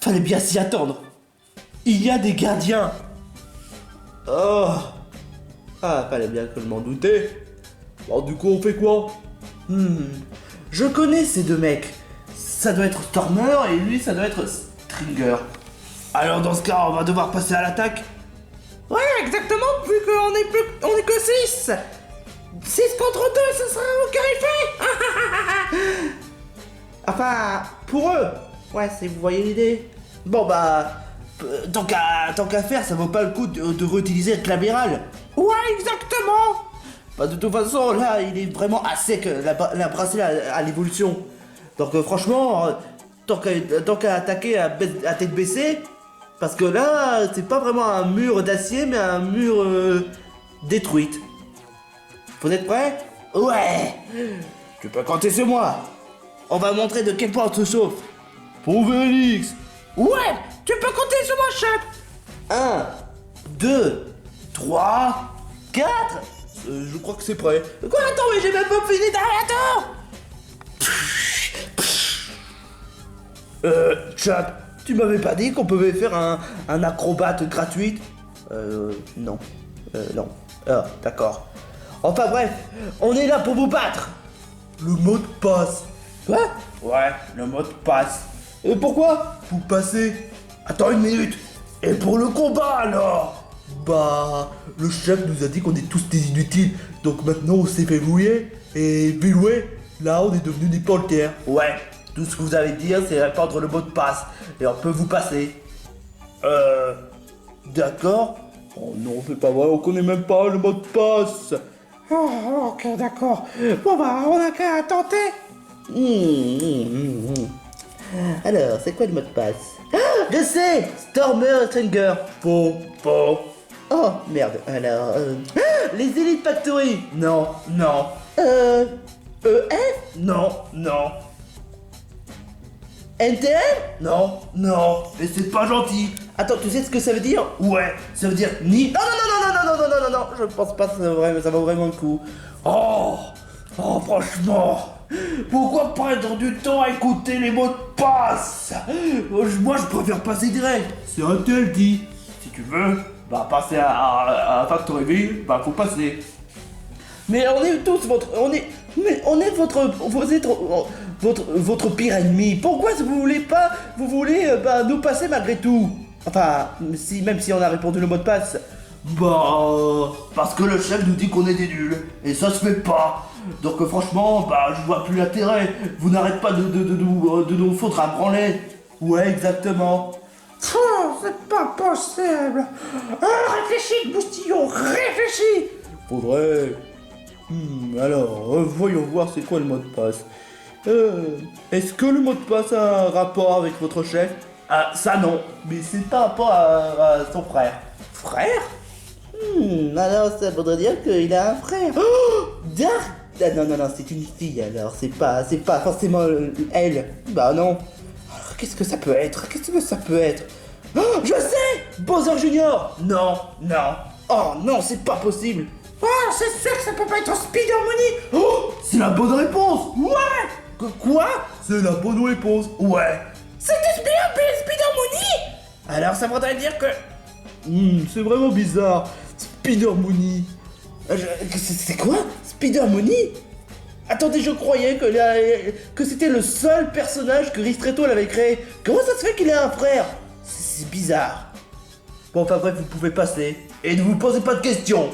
Fallait bien s'y attendre. Il y a des gardiens. Oh. Ah, fallait bien que je m'en doutais. Bon, du coup, on fait quoi? Je connais ces deux mecs. Ça doit être Stormer et lui, ça doit être Stringer. Alors, dans ce cas, on va devoir passer à l'attaque. Ouais, exactement, vu on est que 6. 6 contre 2, ce sera au carré. Enfin, pour eux. Ouais, si vous voyez l'idée. Bon, bah... Tant qu'à faire, ça vaut pas le coup de réutiliser le claméral. Ouais, exactement. Bah, de toute façon, là, il est vraiment à sec, la bracelet à l'évolution. Donc, franchement, tant qu'à attaquer à tête baissée, parce que là, c'est pas vraiment un mur d'acier, mais un mur détruite. Vous êtes prêts? Ouais. Tu peux compter sur moi. On va montrer de quel point on se chauffe. Pour Vélix. Ouais, tu peux compter sur moi, chef. 1, 2, 3, 4. Je crois que c'est prêt. Quoi? Attends, mais j'ai même pas fini d'attendre. Chuck, tu m'avais pas dit qu'on pouvait faire un acrobate gratuite? Non. Non. Ah, d'accord. Enfin bref, on est là pour vous battre. Le mot de passe. Quoi? Ouais, le mot de passe. Et pourquoi? Pour passer. Attends une minute. Et pour le combat alors? Bah, le chef nous a dit qu'on est tous des inutiles. Donc maintenant on s'est fait rouiller. Et verrouiller. Là on est devenus des panthères. Ouais, tout ce que vous avez à dire c'est répandre le mot de passe. Et on peut vous passer. D'accord. Oh non, c'est pas vrai, on connaît même pas le mot de passe. Oh, ok, d'accord. Bon bah, on a qu'à tenter. Alors, c'est quoi le mot de passe? Ah, je sais! Stormer Stringer. Faux. Oh, merde. Alors, les Elite Factory. Non. EF? Non. NTM? Non. Mais c'est pas gentil. Attends, tu sais ce que ça veut dire? Ouais, ça veut dire ni... Non, je pense pas que ça vaut vraiment le coup. Oh, franchement, pourquoi prendre du temps à écouter les mots de passe? Moi, je préfère passer direct. C'est interdit. Si tu veux, bah passer à Factoryville, bah faut passer. Mais on est tous votre pire ennemi. Pourquoi vous voulez nous passer malgré tout? Enfin, même si on a répondu le mot de passe. Bah, parce que le chef nous dit qu'on est des nuls. Et ça se fait pas. Donc franchement, bah, je vois plus l'intérêt. Vous n'arrêtez pas de nous foutre un branlet. Ouais, exactement. Oh, c'est pas possible. Réfléchis, Boustillon, réfléchis. Faudrait... alors, voyons voir c'est quoi le mot de passe. Est-ce que le mot de passe a un rapport avec votre chef? Ah, ça non, mais c'est par rapport à son frère. Frère? Alors ça voudrait dire qu'il a un frère. Oh, Dark. Ah, non, c'est une fille alors, c'est pas forcément elle. Bah non. Alors, qu'est-ce que ça peut être? Oh, je sais! Bowser Junior. Non. Oh non, c'est pas possible. Oh, c'est sûr que ça peut pas être Spider Money. Oh, c'est la bonne réponse. Ouais. Quoi? C'est la bonne réponse. Ouais. C'était Spider Money. Alors ça voudrait dire que... c'est vraiment bizarre. Spider Money. C'est quoi? Spider Money? Attendez, je croyais que c'était le seul personnage que Ristretto l'avait créé. Comment ça se fait qu'il ait un frère? C'est bizarre. Bon, enfin bref, vous pouvez passer. Et ne vous posez pas de questions.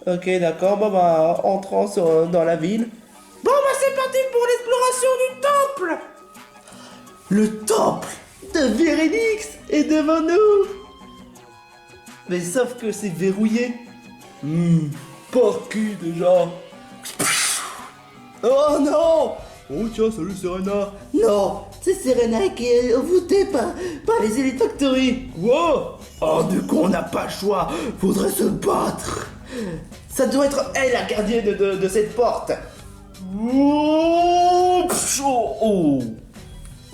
Ok, d'accord, bon bah, entrons dans la ville. Bon bah c'est parti pour l'exploration du temple. Le temple de Vérénix est devant nous. Mais sauf que c'est verrouillé. Par qui déjà? Oh non! Oh tiens, salut Serena. Non, c'est Serena qui est envoûtée par les Elite Factory. Quoi? Oh, du coup, on n'a pas le choix. Faudrait se battre. Ça doit être elle, la gardienne de cette porte. Oh.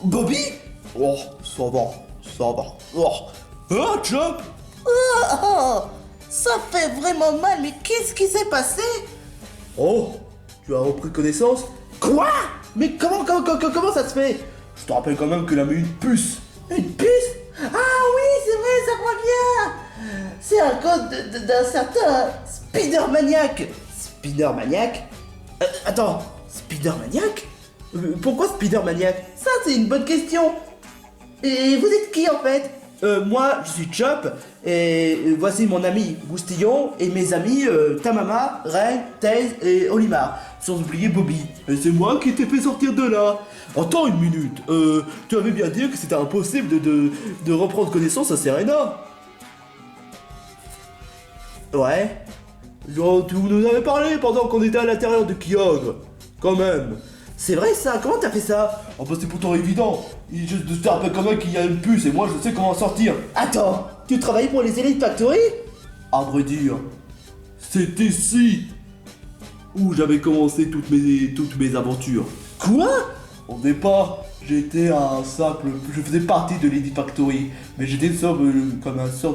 Bobby? Oh, ça va. Oh. Ah, Chuck? Oh, ça fait vraiment mal, mais qu'est-ce qui s'est passé? Oh, tu as repris connaissance? Quoi? Mais comment ça se fait? Je te rappelle quand même qu'elle a mis une puce. Une puce? Ah oui, c'est vrai, ça revient. C'est un code d'un certain Spider-Maniac. Spider-Maniac? Attends, Spider-Maniac? Pourquoi Spider-Maniac? Ça, c'est une bonne question. Et vous êtes qui en fait? Moi, je suis Chop, et voici mon ami Boustillon, et mes amis Tamama, Ray, Taze et Olimar, sans oublier Bobby. Et c'est moi qui t'ai fait sortir de là. Attends une minute, tu avais bien dit que c'était impossible de reprendre connaissance à Serena. Ouais. Genre, tu nous avais parlé pendant qu'on était à l'intérieur de Kyogre. Quand même. C'est vrai ça, comment t'as fait ça? Oh bah c'est pourtant évident. Il juste de un peu comme un qu'il y a une puce et moi je sais comment en sortir. Attends, tu travailles pour les Elite Factory? À vrai dire, c'est ici où j'avais commencé toutes mes aventures. Quoi? Au départ, j'étais un simple... Je faisais partie de l'Elite Factory, mais j'étais comme un sort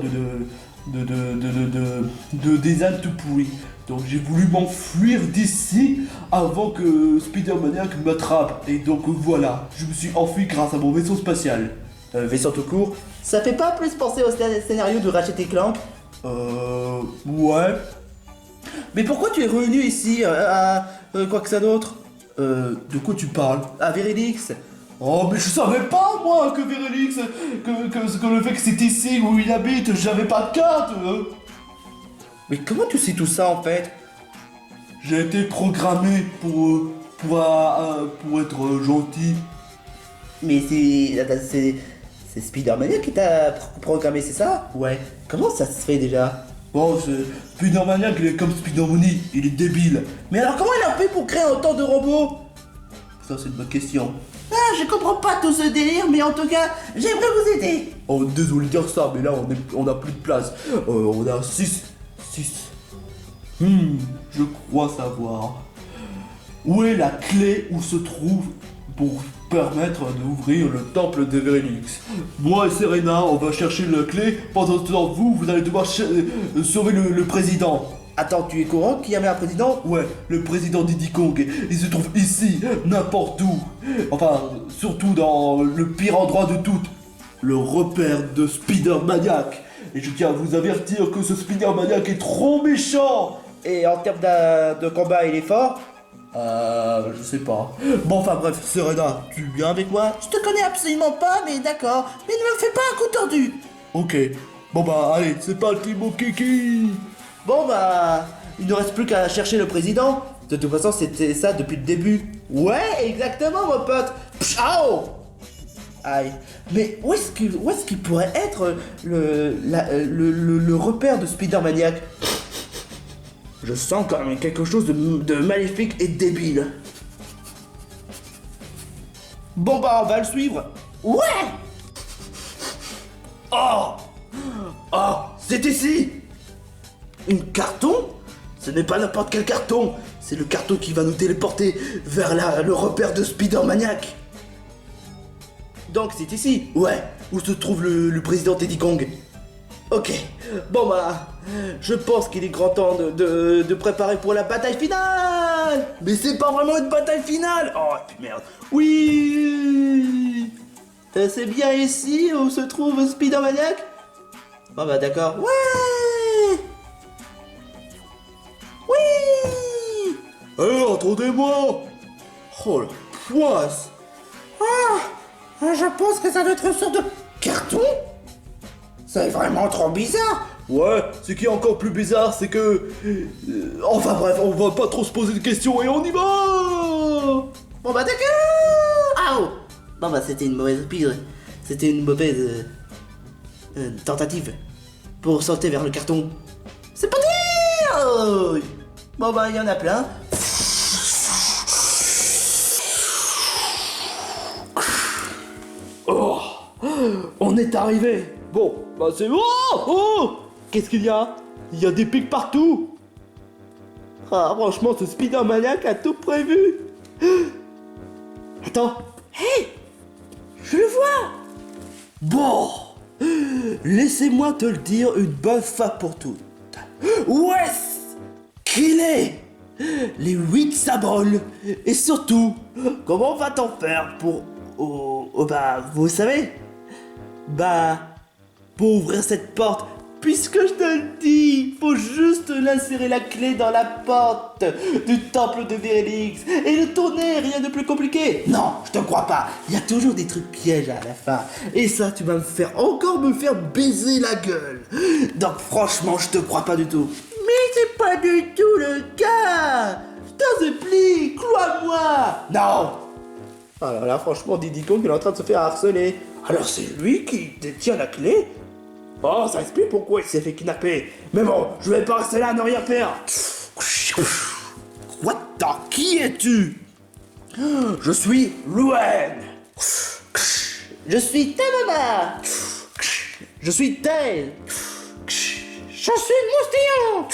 de design tout pourri. Donc j'ai voulu m'enfuir d'ici avant que Spider-Maniac m'attrape. Et donc voilà, je me suis enfui grâce à mon vaisseau spatial. Vaisseau tout court, ça fait pas plus penser au scénario de Ratchet et Clank? Ouais. Mais pourquoi tu es revenu ici à quoi que ça d'autre? De quoi tu parles? À Verilix? Oh mais je savais pas moi que Verilix, que le fait que c'est ici où il habite, j'avais pas de carte. Mais comment tu sais tout ça en fait? J'ai été programmé pour être gentil. Mais c'est Spider-Mania qui t'a programmé, c'est ça? Ouais. Comment ça se fait déjà? Bon, Spider-Mania il est comme Spider-Money, il est débile. Mais alors comment il a fait pour créer autant de robots? Ça c'est une bonne question. Ah, je comprends pas tout ce délire, mais en tout cas, j'aimerais vous aider. Oh, désolé de dire ça, mais là on a plus de place. On a 6. Je crois savoir. Où est la clé où se trouve pour permettre d'ouvrir le temple de Verilix? Moi et Serena, on va chercher la clé. Pendant ce temps, vous allez devoir sauver le président. Attends, tu es courant qu'il y avait un président? Ouais, le président Diddy Kong. Il se trouve ici, n'importe où. Enfin, surtout dans le pire endroit de toutes. Le repère de Spider-Maniac. Et je tiens à vous avertir que ce Spider-Maniac est trop méchant. Et en termes de combat, il est fort? Je sais pas. Bon, enfin bref, Serena, tu viens avec moi? Je te connais absolument pas, mais d'accord. Mais ne me fais pas un coup tordu. Ok. Bon bah, allez, c'est parti mon kiki. Bon bah, il ne reste plus qu'à chercher le président. De toute façon, c'était ça depuis le début. Ouais, exactement mon pote. Pshao. Aïe. Mais où est-ce qu'il pourrait être le repère de Spider-Maniac? Je sens quand même quelque chose de maléfique et débile. Bon bah on va le suivre. Ouais. Oh, c'est ici. Une carton? Ce n'est pas n'importe quel carton. C'est le carton qui va nous téléporter vers le repère de Spider-Maniac. Donc c'est ici, ouais, où se trouve le président Teddy Kong. Ok, bon bah, je pense qu'il est grand temps de préparer pour la bataille finale. Mais c'est pas vraiment une bataille finale. Oh merde, oui. C'est bien ici où se trouve Spider-Maniac? Bon bah d'accord, ouais. Oui. Alors, attendez-moi. Oh la poisse. Je pense que ça doit être une sorte de carton. C'est vraiment trop bizarre. Ouais, ce qui est encore plus bizarre, c'est que... enfin bref, on va pas trop se poser de questions et on y va. Bon bah d'accord. Aouh. Bon bah c'était une mauvaise pire. C'était une mauvaise... tentative. Pour sauter vers le carton. C'est parti. Oh. Bon bah il y en a plein. Oh, on est arrivé. Bon, bah c'est... Oh, qu'est-ce qu'il y a? Il y a des pics partout. Ah, franchement, ce Spider-Maniac a tout prévu. Attends. Hey, je le vois. Bon, laissez-moi te le dire une bonne fois pour toutes. Où est-ce qu'il est? Les 8 sabroles. Et surtout, comment va-t-on faire pour... bah, vous savez, Bah, pour ouvrir cette porte, puisque je te le dis, faut juste insérer la clé dans la porte du temple de Vérélix et le tourner, rien de plus compliqué. Non, je te crois pas, il y a toujours des trucs pièges à la fin. Et ça, tu vas me faire baiser la gueule. Donc franchement, je te crois pas du tout. Mais c'est pas du tout le cas. Je t'en supplie, crois-moi. Non. Alors là, franchement, Diddy Kong, il est en train de se faire harceler. Alors c'est lui qui détient la clé? Oh, ça explique pourquoi il s'est fait kidnapper. Mais bon, je vais pas rester là à ne rien faire. What the... Qui es-tu? Je suis Louen. Je suis ta maman. Je suis Tail. Je suis Moustillon.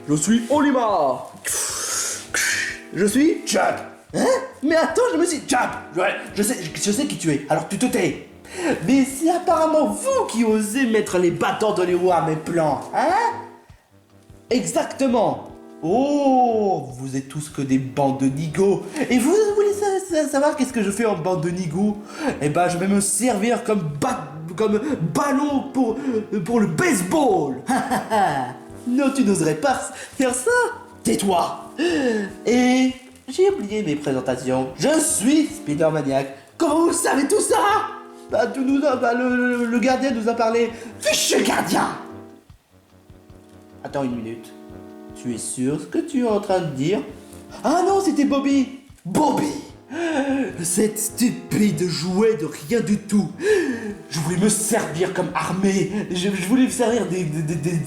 Je suis Olimar. Je suis Chap. Hein? Mais attends, je me suis... Chap. Ouais, je sais qui tu es, alors tu te tais. Mais c'est apparemment vous qui osez mettre les bâtons dans les roues à mes plans, hein? Exactement. Oh, vous êtes tous que des bandes de nigauds. Et vous voulez savoir qu'est-ce que je fais en bande de nigauds? Eh ben, je vais me servir comme ballon pour le baseball. Non, tu n'oserais pas faire ça. Tais-toi. Et j'ai oublié mes présentations. Je suis Spider-Maniac. Comment vous savez tout ça? Bah, le gardien nous a parlé. Fichu gardien! Attends une minute. Tu es sûr ce que tu es en train de dire? Ah non, c'était Bobby! Bobby! Cette stupide jouet de rien du tout. Je voulais me servir comme armée. Je voulais me servir des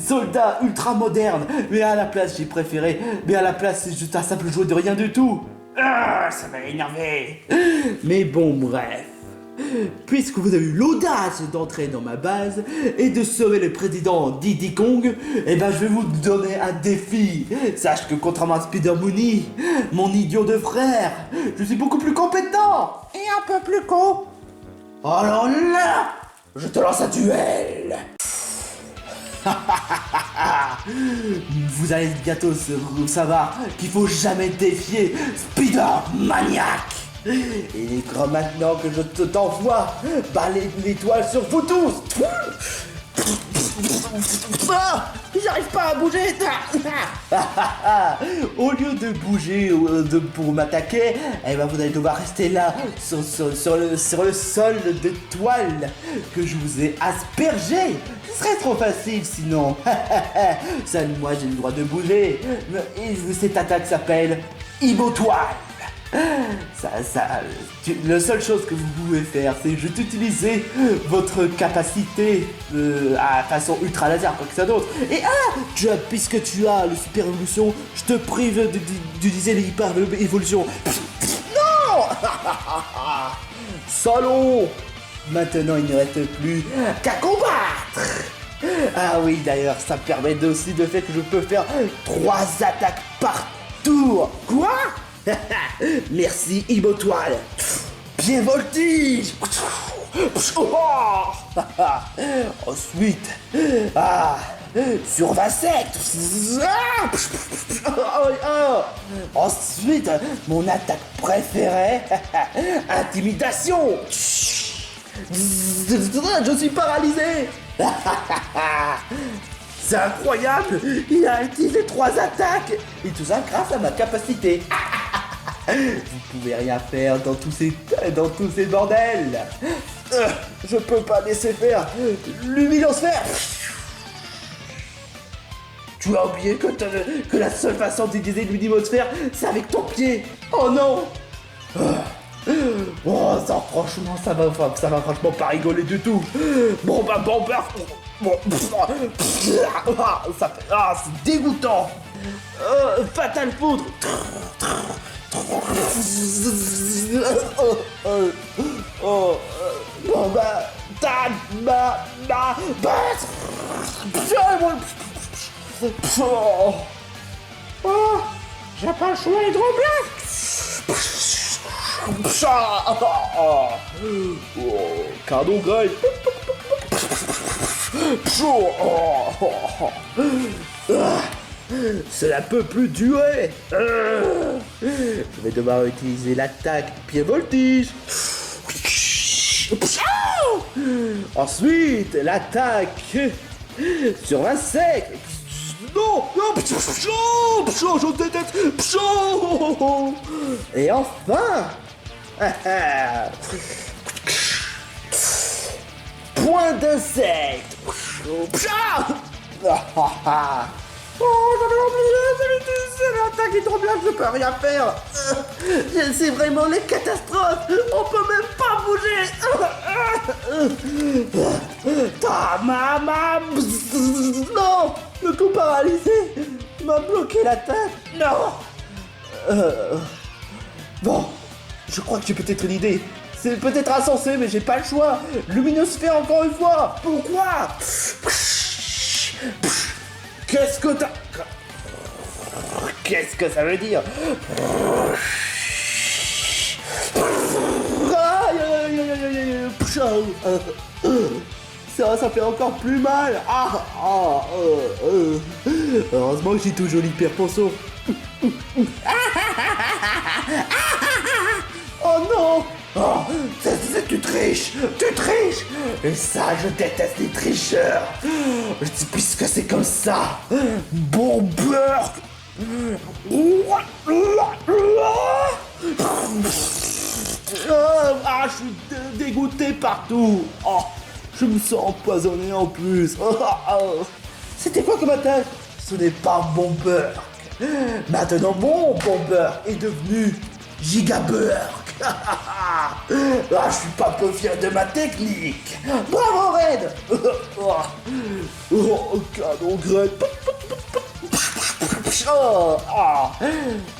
soldats ultra modernes. Mais à la place, j'ai préféré. Mais à la place, c'est juste un simple jouet de rien du tout. Ah, ça m'a énervé. Mais bon, bref. Puisque vous avez eu l'audace d'entrer dans ma base et de sauver le président Diddy Kong, eh ben je vais vous donner un défi. Sache que contrairement à Spider Mooney, mon idiot de frère, je suis beaucoup plus compétent et un peu plus con. Alors là, je te lance un duel. Vous allez bientôt savoir qu'il faut jamais défier Spider-Maniac. Et il est grand maintenant que je t'envoie balayer l'étoile sur vous tous. Ah, j'arrive pas à bouger. Au lieu de bouger pour m'attaquer, eh ben vous allez devoir rester là sur le sol de toile que je vous ai aspergé. Ce serait trop facile sinon. Ça, moi j'ai le droit de bouger. Et cette attaque s'appelle Ibo-Toile. La seule chose que vous pouvez faire, c'est juste utiliser votre capacité à façon ultra laser, quoi que ça d'autre. Et puisque tu as le super évolution, je te prive d'utiliser l'hyper évolution. Non. Salaud. Maintenant, il ne reste plus qu'à combattre. Ah oui, d'ailleurs, ça permet aussi de fait que je peux faire 3 attaques par tour. Quoi? Merci Ibo-Toile. Pied voltige. Ensuite, Survasect. Ensuite, mon attaque préférée, Intimidation. Je suis paralysé. C'est incroyable. Il a utilisé 3 attaques. Et tout ça grâce à ma capacité. Vous pouvez rien faire dans tous ces bordels. Je peux pas laisser faire l'humiliosphère. Tu as oublié que la seule façon d'utiliser l'humiliosphère, c'est avec ton pied. Oh non. Oh, ça franchement, ça va franchement pas rigoler du tout. Bon, ça fait... c'est dégoûtant. Fatal Foudre. J'ai pas le choix, Hydroblast. Cadeau Grey. Cela peut plus durer. Je vais devoir utiliser l'attaque pied voltige. Ensuite, l'attaque sur l'insecte. Non, non, je déteste. Et enfin, point d'insecte. Oh, j'avais oublié, c'est l'attaque est trop bien, je peux rien faire. C'est vraiment les catastrophes, on peut même pas bouger. Non, le coup paralysé m'a bloqué la tête. Non. Bon, je crois que j'ai peut-être une idée. C'est peut-être insensé, mais j'ai pas le choix. Luminosphère encore une fois. Pourquoi? Qu'est-ce que t'as... Qu'est-ce que ça veut dire? Ça fait encore plus mal. Heureusement que j'ai toujours l'hyperpension. Oh non. Oh, tu triches. Et ça, je déteste les tricheurs. Puisque c'est comme ça. Bon beurre. Je suis dégoûté partout. Oh, je me sens empoisonné en plus. C'était quoi comme attaque? Ce n'est pas bon beurre. Maintenant, mon bon beurre est devenu Gigabeurre. Je suis pas peu fier de ma technique. Bravo Red. Canon Red.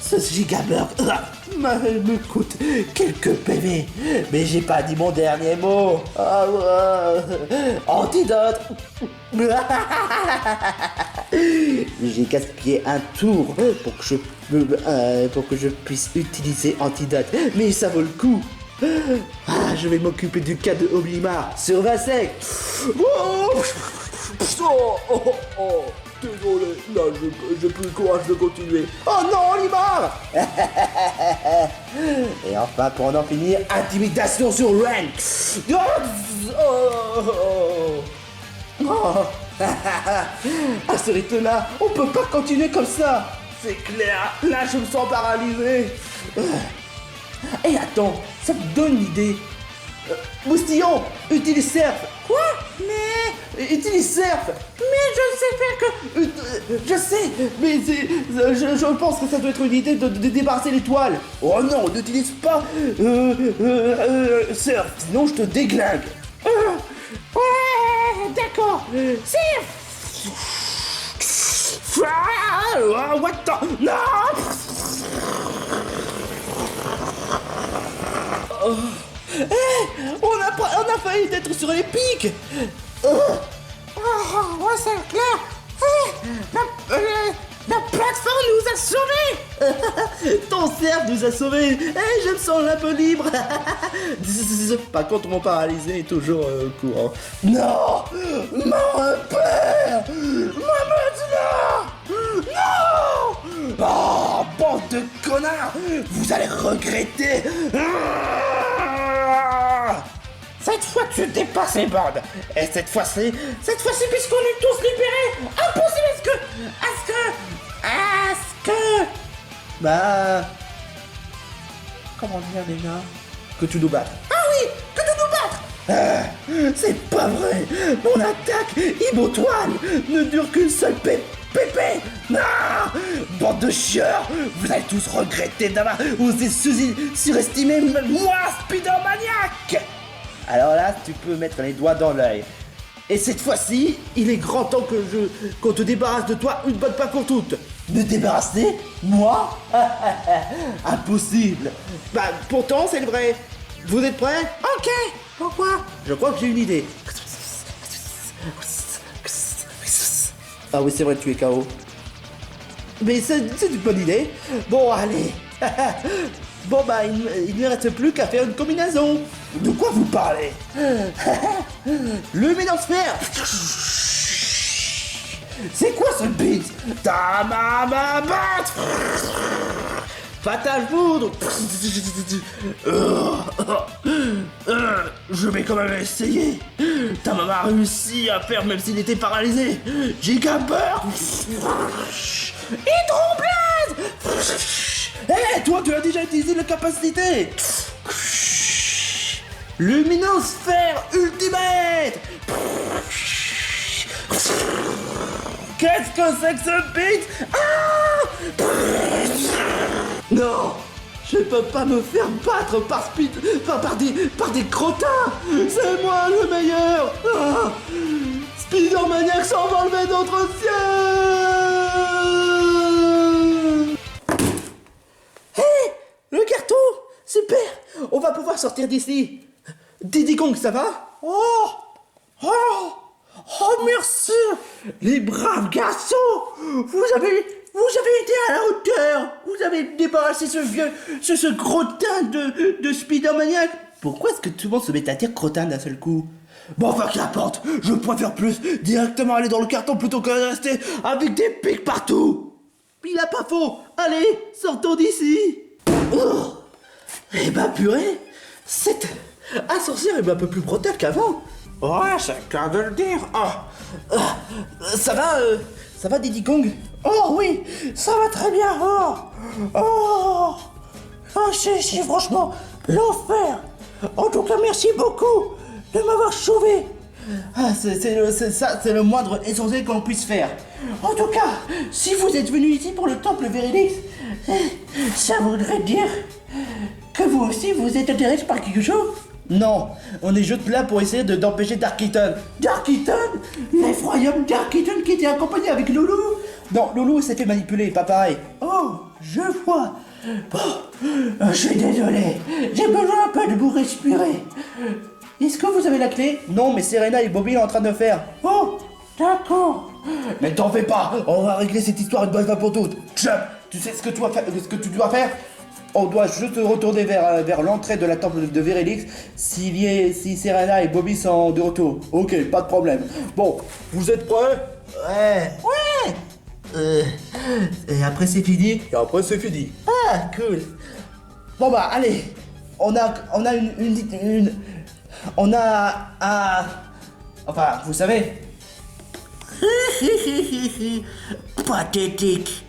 Ce Gigabeurre me coûte quelques PV, mais j'ai pas dit mon dernier mot. Antidote. J'ai gaspillé un tour pour que je puisse utiliser Antidote, mais ça vaut le coup. Je vais m'occuper du cas de Olimar sur Vasek. Désolé, là j'ai plus le courage de continuer. Oh non, Olimar. Et enfin, pour en finir, intimidation sur Ren. À ce rythme-là, on peut pas continuer comme ça. C'est clair, là je me sens paralysé. Et attends, ça me donne une idée. Moustillon, utilise Surf. Quoi? Mais... Utilise Surf. Mais je sais faire que... Je sais, mais je pense que ça doit être une idée de débarrasser l'étoile. Oh non, n'utilise pas Surf, sinon je te déglingue. Ouais, d'accord. Surf. What the... Non. On a failli être sur les pics. Ouais, c'est clair. La plateforme nous a sauvés. Ton cerf nous a sauvés. Je me sens un peu libre. Par contre, mon paralysé est toujours au courant. Non. Mon père. Maintenant. Non. Oh, bande de connards. Vous allez regretter. Cette fois, tu dépasses les bornes. Et cette fois-ci, puisqu'on est tous libérés, impossible est-ce que... Bah... Comment dire déjà? Que tu nous battes. Ah oui, que tu nous battes. C'est pas vrai. Mon attaque Ibotoile ne dure qu'une seule pépé. Non. Bande de chieurs. Vous allez tous regretter d'avoir osé surestimer moi, Spider-Maniac. Alors là, tu peux mettre les doigts dans l'œil. Et cette fois-ci, il est grand temps qu'on te débarrasse de toi une bonne fois pour toutes. Me débarrasser? Moi? Impossible. Bah, pourtant, c'est le vrai. Vous êtes prêts? Ok. Pourquoi? Je crois que j'ai une idée. Ah oui, c'est vrai, tu es KO. Mais c'est une bonne idée. Bon, allez. Bon, bah, il ne reste plus qu'à faire une combinaison. De quoi vous parlez? Luminosphère. C'est quoi ce beat? Ta maman batte. Fatal foudre. Je vais quand même essayer. Ta maman a réussi à faire même s'il était paralysé. Giga peur. Hydroblast. Hé, toi tu as déjà utilisé la capacité. Luminosphère ultimate. Qu'est-ce que c'est que ce beat? Non, je peux pas me faire battre par des crottins. C'est moi le meilleur. Spider-Maniac s'envole vers notre ciel. Hé, le carton, super. On va pouvoir sortir d'ici. Diddy Kong, ça va? Oh, merci. Les braves garçons, vous avez été à la hauteur. Vous avez débarrassé ce crottin de Spider-Maniac. Pourquoi est-ce que tout le monde se met à dire crottin d'un seul coup? Bon, enfin, qu'importe, je préfère plus directement aller dans le carton plutôt que de rester avec des pics partout. Il a pas faux. Allez, sortons d'ici. Oh, eh ben, purée, cette ascenseur est un peu plus brutal qu'avant. Ouais, c'est le cas de le dire. Ça va Diddy Kong? Oh oui, ça va très bien. C'est franchement l'enfer. En tout cas, merci beaucoup de m'avoir sauvé. C'est le moindre essentiel qu'on puisse faire. En tout cas, si vous êtes venu ici pour le temple Vérilix, ça voudrait dire que vous aussi vous êtes intéressé par quelque chose. Non, on est juste là pour essayer d'empêcher Dark Keaton. Dark Keaton, l'effroyable Dark Keaton qui était accompagné avec Loulou. Non, Loulou s'est fait manipuler, pas pareil. Oh, je vois. Bon, je suis désolé, j'ai besoin un peu de vous respirer. Est-ce que vous avez la clé? Non, mais Serena et Bobby sont en train de le faire. Oh, d'accord. Mais t'en fais pas, on va régler cette histoire une bonne fois pour toutes. Jump, tu sais ce que tu dois faire? On doit juste retourner vers l'entrée de la temple de Vérilix si Serena et Bobby sont de retour. Ok, pas de problème. Bon, vous êtes prêts? Ouais. Et après c'est fini? Et après c'est fini. Ah, cool. Bon bah, allez. On a enfin, vous savez. Pathétique.